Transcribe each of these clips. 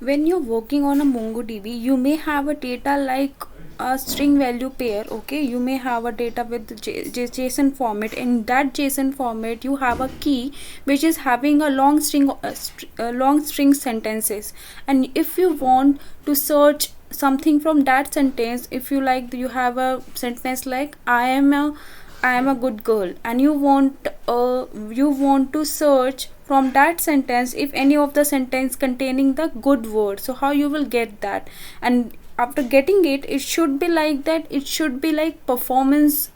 when you're working on a MongoDB, you may have a data like a string value pair. Okay, you may have a data with the JSON format. In that JSON format, you have a key which is having a long string sentences, and if you want to search something from that sentence, if you like, you have a sentence like I am a good girl, and you want to search from that sentence if any of the sentence containing the good word. So how you will get that? And after getting it, it should be like that, it should be like performance.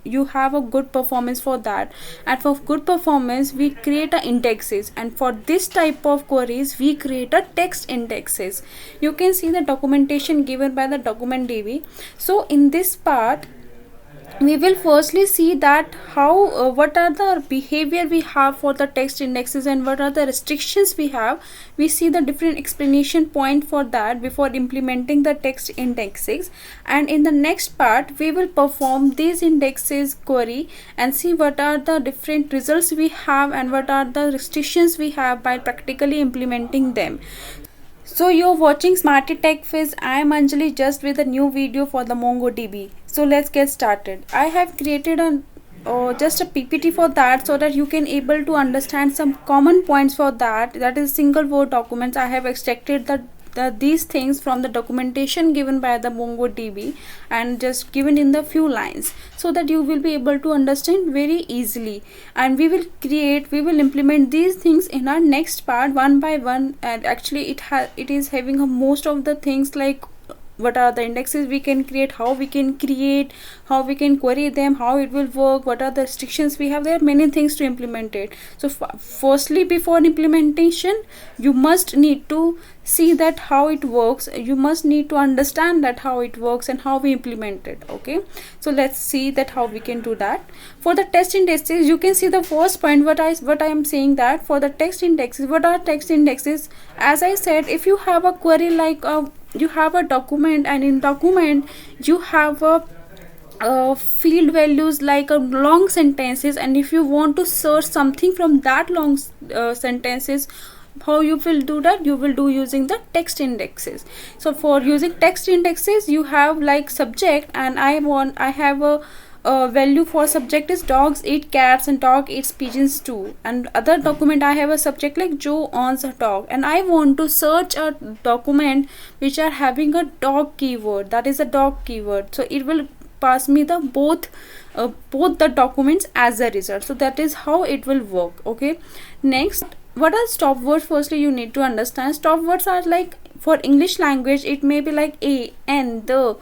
You have a good performance for that, and for good performance we create a indexes, and for this type of queries we create a text indexes. You can see the documentation given by the document DB. So in this part we will firstly see that how what are the behavior we have for the text indexes and what are the restrictions we have. We see the different explanation point for that before implementing the text indexes, and in the next part we will perform these indexes query and see what are the different results we have and what are the restrictions we have by practically implementing them. So you're watching Smarty Tech Fizz. I am Anjali, just with a new video for the MongoDB. So let's get started. I have created just a PPT for that, so that you can able to understand some common points for that. That is single word documents. I have extracted these things from the documentation given by the MongoDB and just given in the few lines, so that you will be able to understand very easily. And we will implement these things in our next part one by one. And actually it is having a most of the things like what are the indexes we can create, how we can query them, how it will work, what are the restrictions we have. There are many things to implement it. So firstly, before implementation, you must need to see that how it works. You must need to understand that how it works and how we implement it. Okay, so let's see that how we can do that. For the text indexes, you can see the first point what I am saying, that for the text indexes, what are text indexes? As I said, if you have a query like you have a document, and in document you have a field values like a long sentences, and if you want to search something from that long sentences, how you will do that? You will do using the text indexes. So for using text indexes, you have like subject, and I have a value for subject is dogs eat cats and dog eats pigeons too. And other document I have a subject like Joe owns a dog, and I want to search a document which are having a dog keyword, that is a dog keyword. So it will pass me the both the documents as a result. So that is how it will work. Okay, next, what are stop words? Firstly, you need to understand stop words are like, for English language it may be like a, and, the,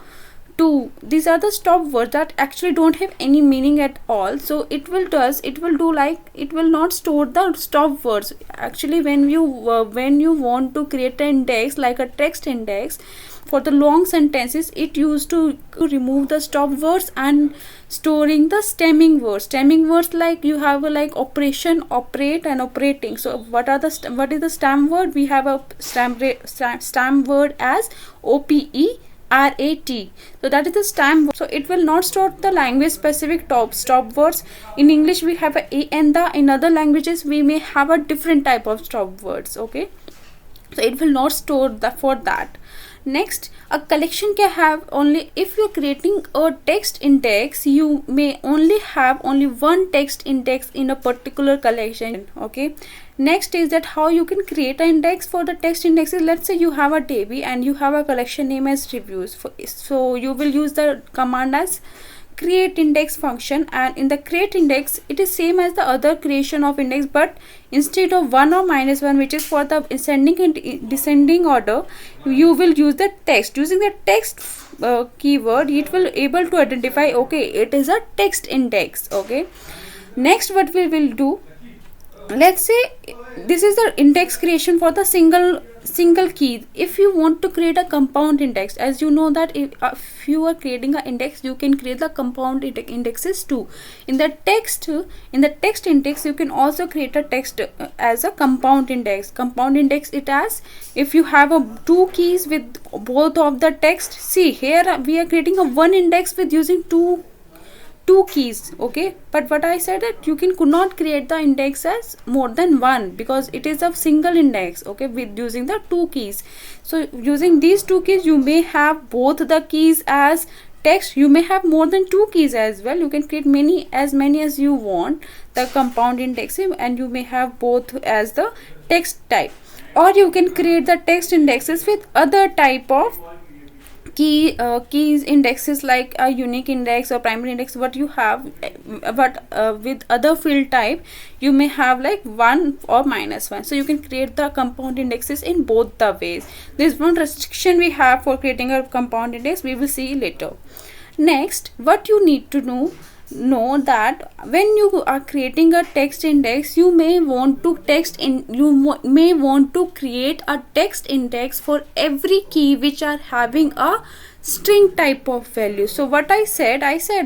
to. These are the stop words that actually don't have any meaning at all. So it will do like, it will not store the stop words. Actually, when you want to create an index like a text index for the long sentences, it used to remove the stop words and storing the stemming words like you have a like operation, operate, and operating. So what is the stem word? We have a stem word as OPERAT. So that is the stem word. So it will not store the language specific stop words. In English we have a and the. In other languages we may have a different type of stop words. Okay, so it will not store for that. Next, a collection can have only, if you're creating a text index, you may only have only one text index in a particular collection. Okay, next is that how you can create an index for the text indexes. Let's say you have a DB and you have a collection name as reviews. So you will use the command as create index function, and in the create index it is same as the other creation of index, but instead of 1 or -1, which is for the ascending and descending order, you will use the text. Using the text keyword, it will able to identify, okay, it is a text index. Okay, next what we will do, let's say this is the index creation for the single key. If you want to create a compound index, as you know that if you are creating an index, you can create the compound indexes too. In the text index, you can also create a text as a compound index. Compound index it as, if you have two keys with both of the text. See here we are creating a one index with using two two keys, okay? But what I said that you could not create the index as more than one, because it is a single index, okay, with using the two keys. So using these two keys, you may have both the keys as text, you may have more than two keys as well. You can create many as you want, the compound indexes, and you may have both as the text type. Or you can create the text indexes with other type of keys indexes, like a unique index or primary index, what you have, but with other field type you may have like 1 or -1. So you can create the compound indexes in both the ways. There's one restriction we have for creating a compound index, we will see later. Next, what you need to know that when you are creating a text index, you may want to may want to create a text index for every key which are having a string type of value. So what I said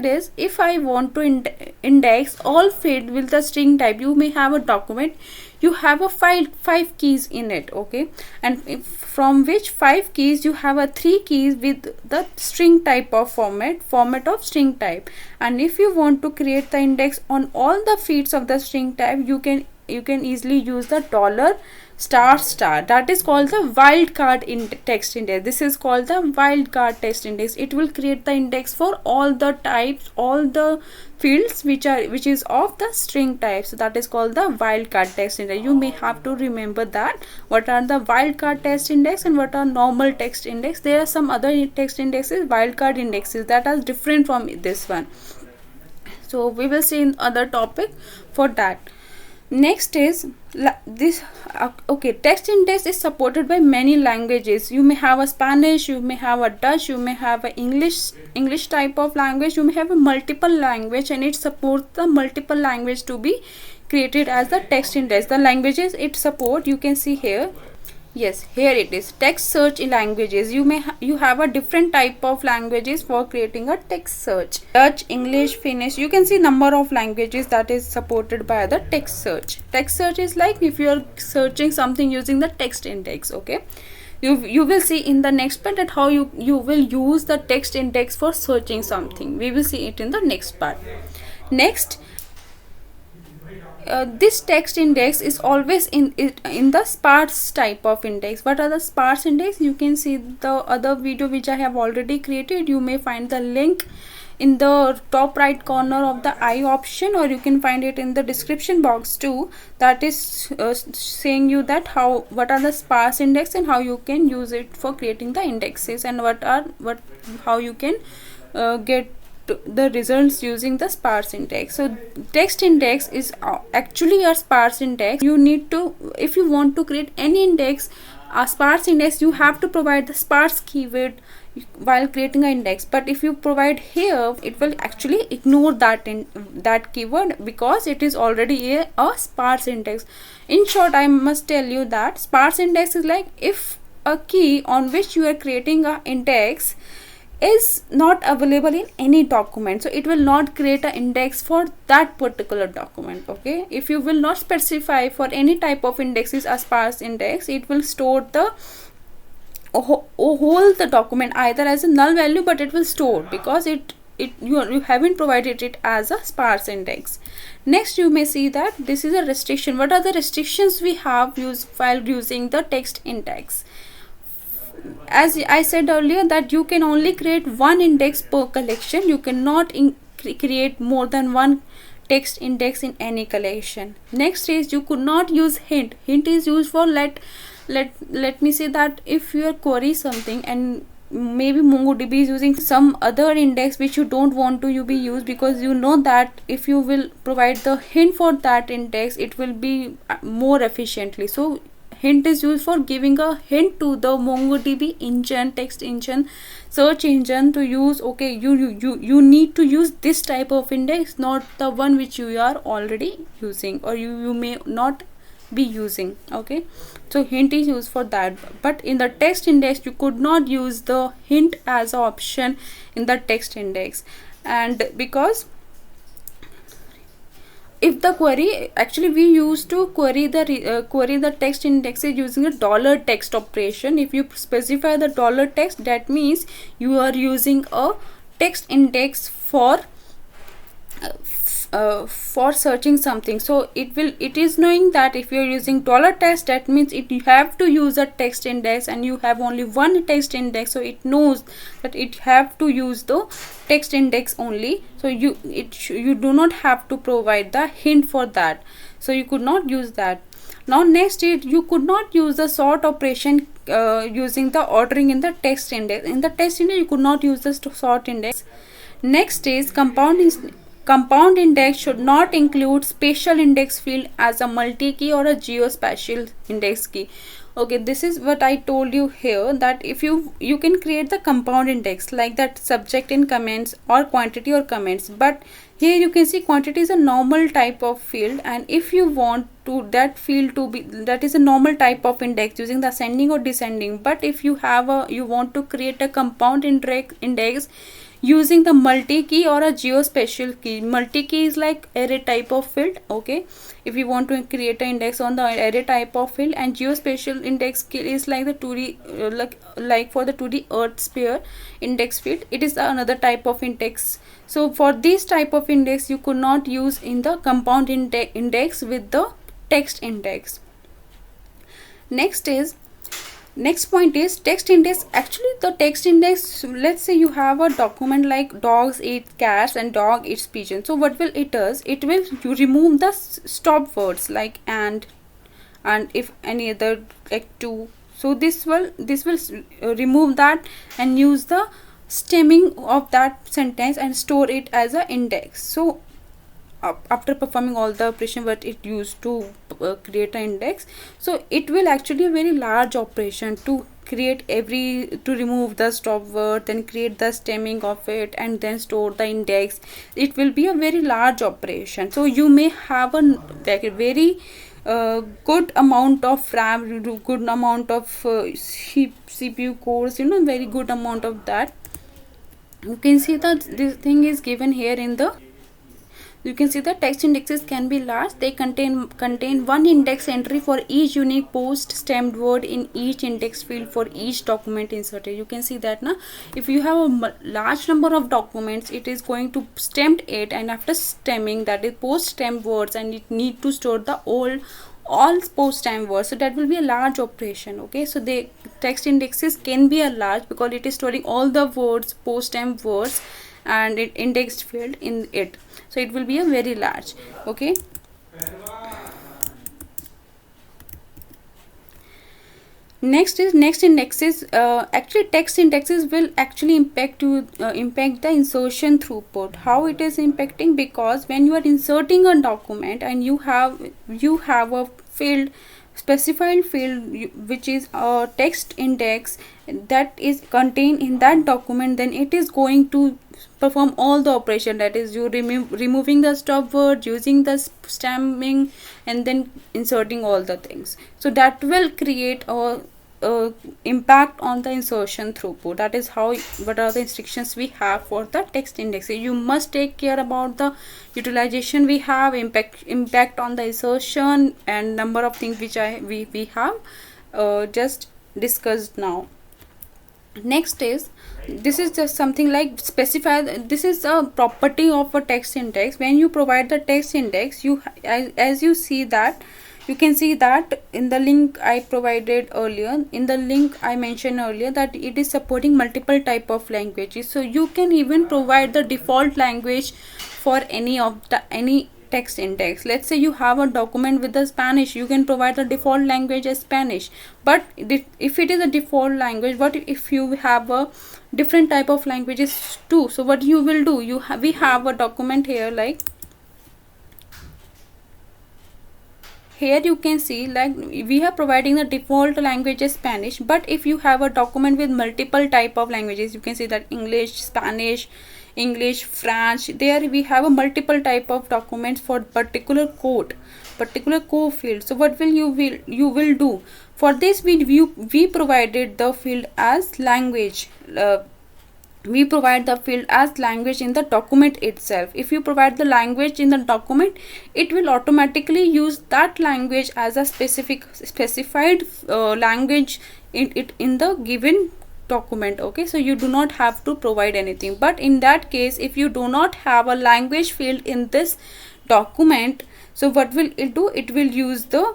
is, if I want to index all field with the string type, you may have a document, you have a five keys in it, okay, and from which 5 keys you have a 3 keys with the string type of format of string type. And if you want to create the index on all the fields of the string type, you can easily use the $**, that is called the wildcard text index. This is called the wildcard text index. It will create the index for all the types, all the fields which is of the string type. So that is called the wildcard text index. You may have to remember that what are the wildcard text index and what are normal text index. There are some other text indexes, wildcard indexes, that are different from this one. So we will see in other topic for that. Next is this, okay, text index is supported by many languages. You may have a Spanish, you may have a Dutch, you may have a English type of language, you may have a multiple language, and it supports the multiple language to be created as the text index. The languages it support, you can see here. Yes, here it is, text search in languages. You have a different type of languages for creating a text search. Dutch, English, Finnish, you can see number of languages that is supported by the text search. Text search is like if you are searching something using the text index, okay. You will see in the next part that how you will use the text index for searching something. We will see it in the next part. Next, this text index is always in the sparse type of index. What are the sparse index? You can see the other video which I have already created. You may find the link in the top right corner of the I option, or you can find it in the description box too. That is saying you that what are the sparse index and how you can use it for creating the indexes, and how you can get the results using the sparse index. So text index is actually a sparse index. You need to, if you want to create any index, a sparse index, you have to provide the sparse keyword while creating an index. But if you provide here, it will actually ignore that keyword, because it is already a sparse index. In short, I must tell you that sparse index is like if a key on which you are creating an index is not available in any document, so it will not create an index for that particular document, okay. If you will not specify for any type of indexes a sparse index, it will store the whole the document either as a null value, but it will store because you haven't provided it as a sparse index. Next, you may see that this is a restriction. What are the restrictions we have while using the text index? As I said earlier, that you can only create one index per collection. You cannot create more than one text index in any collection. Next is you could not use hint. Hint is used for let me say that if you query something and maybe MongoDB is using some other index which you don't want to be used, because you know that if you will provide the hint for that index, it will be more efficiently. So hint is used for giving a hint to the MongoDB engine, text engine, search engine to use, okay, you need to use this type of index, not the one which you are already using or you may not be using, okay. So hint is used for that, but in the text index you could not use the hint as an option in the text index. And because if the query, actually we used to query the text indexes using a $text operation. If you specify the $text, that means you are using a text index for for searching something. So it is knowing that if you're using $text, that means you have to use a text index, and you have only one text index, so it knows that it have to use the text index only. So you do not have to provide the hint for that, so you could not use that. Now next is, you could not use the sort operation using the ordering in the text index. In the text index you could not use the sort index. Next is compound index should not include special index field as a multi-key or a geospatial index key. Okay, this is what I told you here, that if you can create the compound index like that subject in comments or quantity or comments, but here you can see quantity is a normal type of field, and if you want to that field to be, that is a normal type of index using the ascending or descending. But if you want to create a compound index using the multi-key or a geospatial key. Multi-key is like array type of field. Okay, if you want to create an index on the array type of field, and geospatial index key is like the 2D like for the 2D earth sphere index field, it is another type of index. So for this type of index you could not use in the compound index with the text index. Next point is text index. Actually the text index, let's say you have a document like dogs eat cats and dog eats pigeon. So what will it does, it will you remove the stop words like and if any other like to. So this will remove that and use the stemming of that sentence and store it as a index. So after performing all the operation what it used to create an index, so it will actually a very large operation to create to remove the stop word, then create the stemming of it, and then store the index. It will be a very large operation. So you may have a very good amount of RAM, good amount of CPU cores, very good amount of that. You can see that this thing is given here in the. You can see that text indexes can be large. They contain one index entry for each unique post-stemmed word in each index field for each document inserted. You can see that now. If you have a large number of documents, it is going to stem it, and after stemming, that is post-stemmed words, and it need to store the all post-stem words. So that will be a large operation. Okay, so the text indexes can be a large because it is storing all the words, post-stem words, and it indexed field in it. So it will be a very large. Okay, next indexes. Actually text indexes will actually impact the insertion throughput. How it is impacting? Because when you are inserting a document and you have a field, specified field which is a text index that is contained in that document, then it is going to perform all the operation, that is you removing the stop word, using the stemming, and then inserting all the things. So that will create a impact on the insertion throughput. That is how, what are the instructions we have for the text index. You must take care about the utilization we have, impact on the insertion, and number of things which we have just discussed now. Next is, this is just something like specify. This is a property of a text index. When you provide the text index, as you see that, you can see that in the link I provided earlier, in the link I mentioned earlier, that it is supporting multiple type of languages. So you can even provide the default language for any text index. Let's say you have a document with the Spanish, you can provide the default language as Spanish. But if it is a default language, what if you have a different type of languages too? So what you will do, we have a document here, like here you can see like we are providing the default language as Spanish. But if you have a document with multiple type of languages, you can see that English, Spanish, English, French, there we have a multiple type of documents for particular code field. So what will you will do for this? We provided the field as language. We provide the field as language in the document itself. If you provide the language in the document, it will automatically use that language as a specified language in the given document. Okay, so you do not have to provide anything. But in that case, if you do not have a language field in this document, so what will it do? It will use the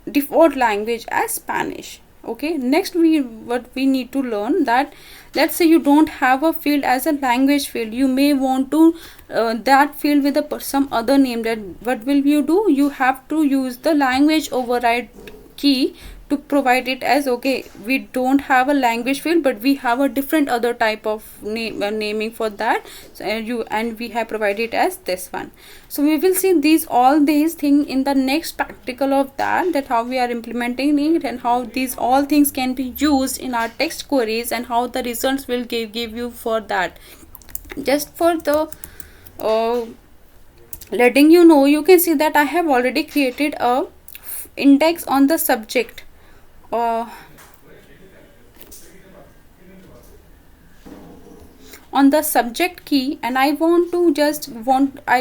default language as Spanish. Okay, next what we need to learn that, let's say you don't have a field as a language field, you may want to that field with some other name. That what will you do? You have to use the language override key to provide it as, okay, we don't have a language field, but we have a different other type of naming for that. So we have provided as this one. So we will see all these things in the next practical of that how we are implementing it, and how these all things can be used in our text queries, and how the results will give you for that. Just for the letting you know, you can see that I have already created a index on the subject on the subject key, and I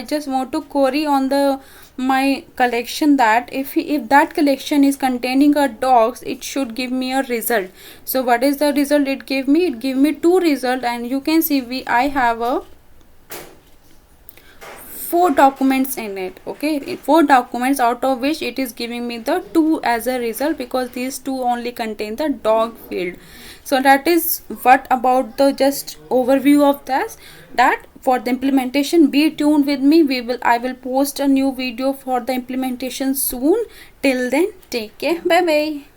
just want to query on the my collection that if that collection is containing a dogs, it should give me a result. So what is the result it gave me? It gave me 2 result, and you can see I have a 4 documents in it. Okay, 4 documents, out of which it is giving me the 2 as a result, because these 2 only contain the dog field. So that is what about the just overview of this. That for the implementation, be tuned with me. I will post a new video for the implementation soon. Till then, take care. Bye bye.